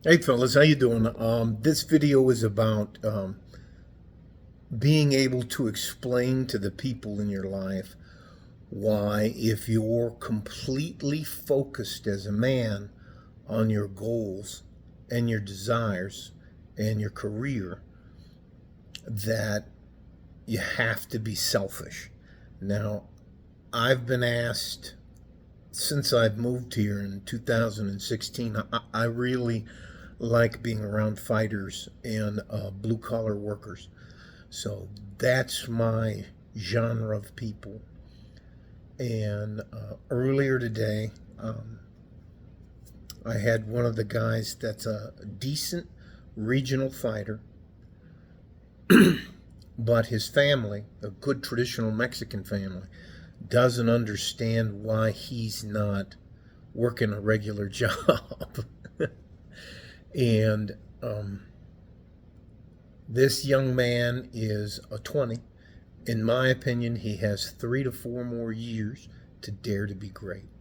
Hey fellas, how you doing? This video is about being able to explain to the people in your life why, if you're completely focused as a man on your goals and your desires and your career, that you have to be selfish. Now, I've been asked since I've moved here in 2016, I really like being around fighters and blue collar workers. So that's my genre of people. And earlier today, I had one of the guys that's a decent regional fighter, but his family, a good traditional Mexican family, doesn't understand why he's not working a regular job. And this young man is a 20. In my opinion, he has 3 to 4 more years to dare to be great.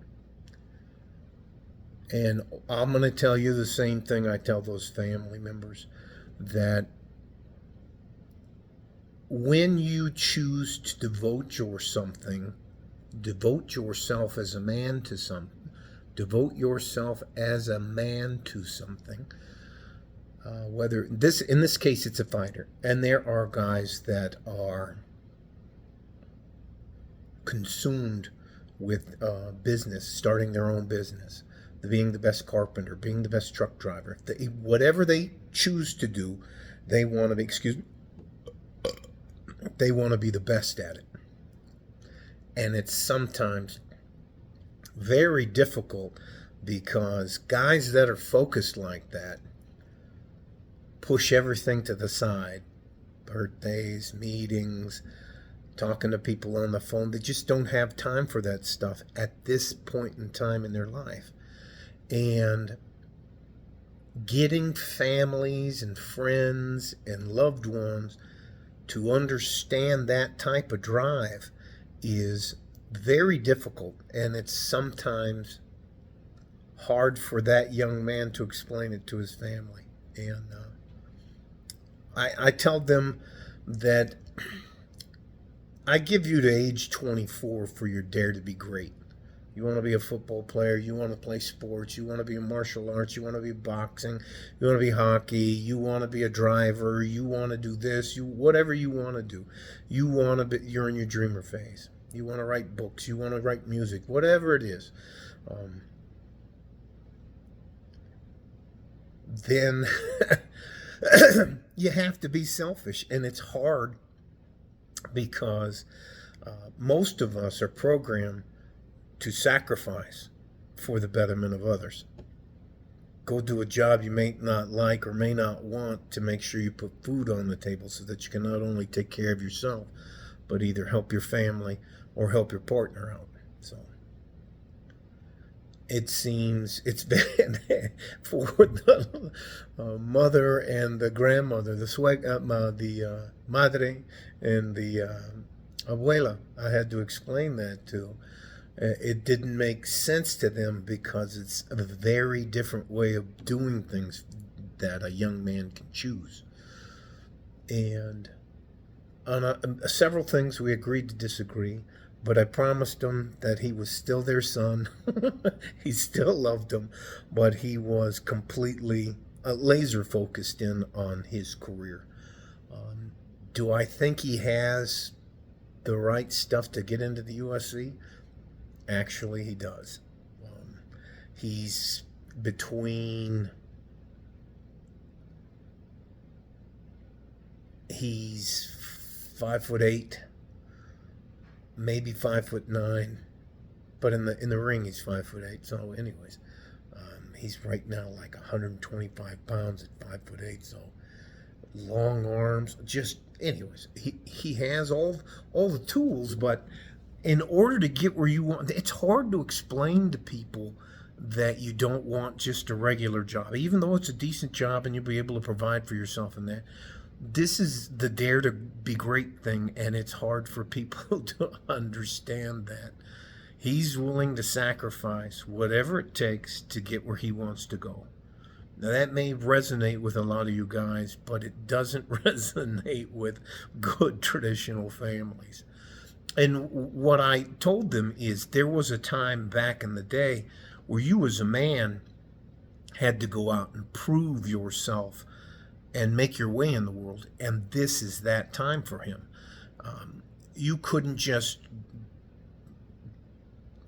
And I'm going to tell you the same thing I tell those family members, that when you choose to devote yourself as a man to something, devote yourself as a man to something, whether this, in this case, it's a fighter. And there are guys that are consumed with business, starting their own business, being the best carpenter, being the best truck driver. Whatever they choose to do, they want to be, they want to be the best at it. And it's sometimes very difficult because guys that are focused like that push everything to the side. Birthdays, meetings, talking to people on the phone. They just don't have time for that stuff at this point in time in their life. And getting families and friends and loved ones to understand that type of drive is very difficult, and it's sometimes hard for that young man to explain it to his family. And I tell them that I give you to age 24 for your dare to be great. You want to be a football player, you want to play sports, you want to be in martial arts, you want to be boxing, you want to be hockey, you want to be a driver, you want to do this, whatever you want to do. You're in your dreamer phase. You want to write books, you want to write music, whatever it is. Then you have to be selfish, and it's hard because most of us are programmed to sacrifice for the betterment of others. Go do a job you may not like or may not want to make sure you put food on the table so that you can not only take care of yourself, but either help your family or help your partner out. So it seems it's bad for the mother and the grandmother, the madre and the abuela. I had to explain that to. It didn't make sense to them because it's a very different way of doing things that a young man can choose. And on several things we agreed to disagree, but I promised him that he was still their son. He still loved them, but he was completely laser focused in on his career. Do I think he has the right stuff to get into the UFC? Actually, he does. He's between. He's 5'8", maybe 5'9", but in the ring he's 5'8". So, anyways, he's right now like 125 pounds at 5'8". So, long arms. Just anyways, he has all the tools, but in order to get where you want, it's hard to explain to people that you don't want just a regular job, even though it's a decent job and you'll be able to provide for yourself in that. This is the dare to be great thing, and it's hard for people to understand that. He's willing to sacrifice whatever it takes to get where he wants to go. Now, that may resonate with a lot of you guys, but it doesn't resonate with good traditional families. And what I told them is there was a time back in the day where you as a man had to go out and prove yourself and make your way in the world. And this is that time for him. You couldn't just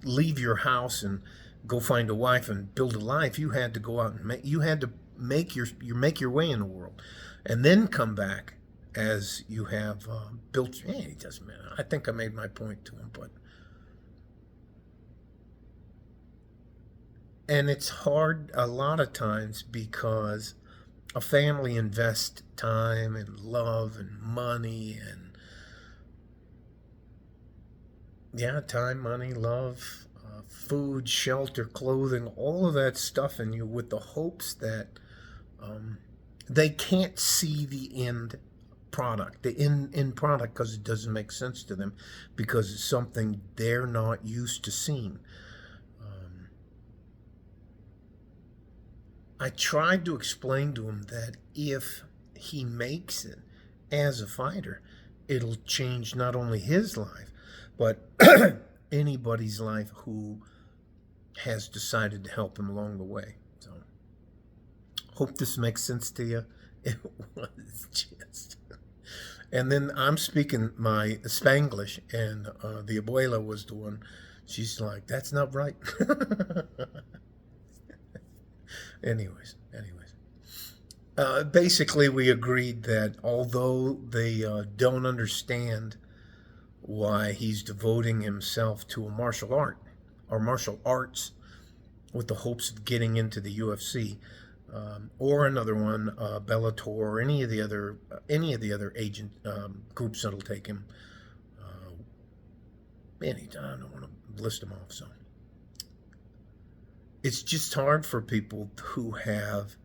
leave your house and go find a wife and build a life. You had to go out and make your way in the world, and then come back as you have built. It doesn't matter. I think I made my point to him, and it's hard a lot of times because a family invests time and love and money and time, money, love, food, shelter, clothing, all of that stuff in you with the hopes that they can't see the end product, the end product, because it doesn't make sense to them, because it's something they're not used to seeing. I tried to explain to him that if he makes it as a fighter, it'll change not only his life, but anybody's life who has decided to help him along the way. So, hope this makes sense to you. It was just. And then I'm speaking my Spanglish, and the abuela was the one. She's like, "That's not right." Anyways. Basically, we agreed that although they don't understand why he's devoting himself to a martial art or martial arts with the hopes of getting into the UFC or another one, Bellator, or any of the other agent groups that'll take him. I don't want to list them off. So it's just hard for people who have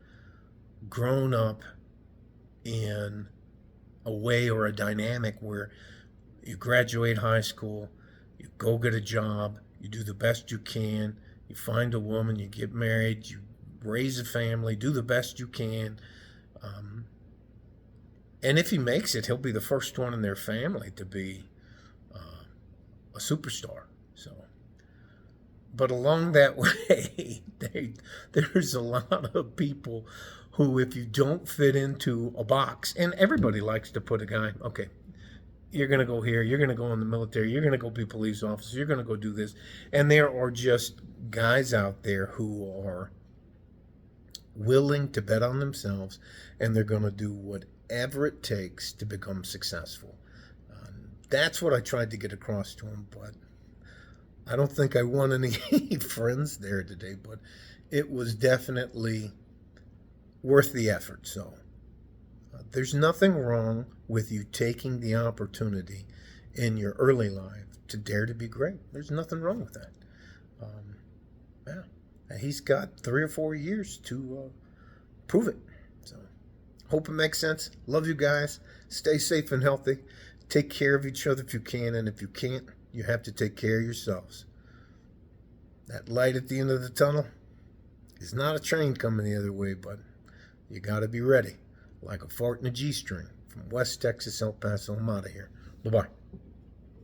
grown up in a way or a dynamic where you graduate high school, you go get a job, you do the best you can, you find a woman, you get married, you raise a family, do the best you can. And if he makes it, he'll be the first one in their family to be a superstar. So, but along that way, there's a lot of people who, if you don't fit into a box, and everybody likes to put a guy, okay, you're going to go here, you're going to go in the military, you're going to go be a police officer, you're going to go do this. And there are just guys out there who are willing to bet on themselves, and they're going to do whatever it takes to become successful. That's what I tried to get across to him, but I don't think I won any friends there today, but it was definitely worth the effort. So there's nothing wrong with you taking the opportunity in your early life to dare to be great. There's nothing wrong with that. He's got 3 or 4 years to prove it. So, hope it makes sense. Love you guys. Stay safe and healthy. Take care of each other if you can, and if you can't, you have to take care of yourselves. That light at the end of the tunnel is not a train coming the other way, but you got to be ready, like a fart in a G-string. From West Texas, El Paso, I'm out of here. Bye-bye.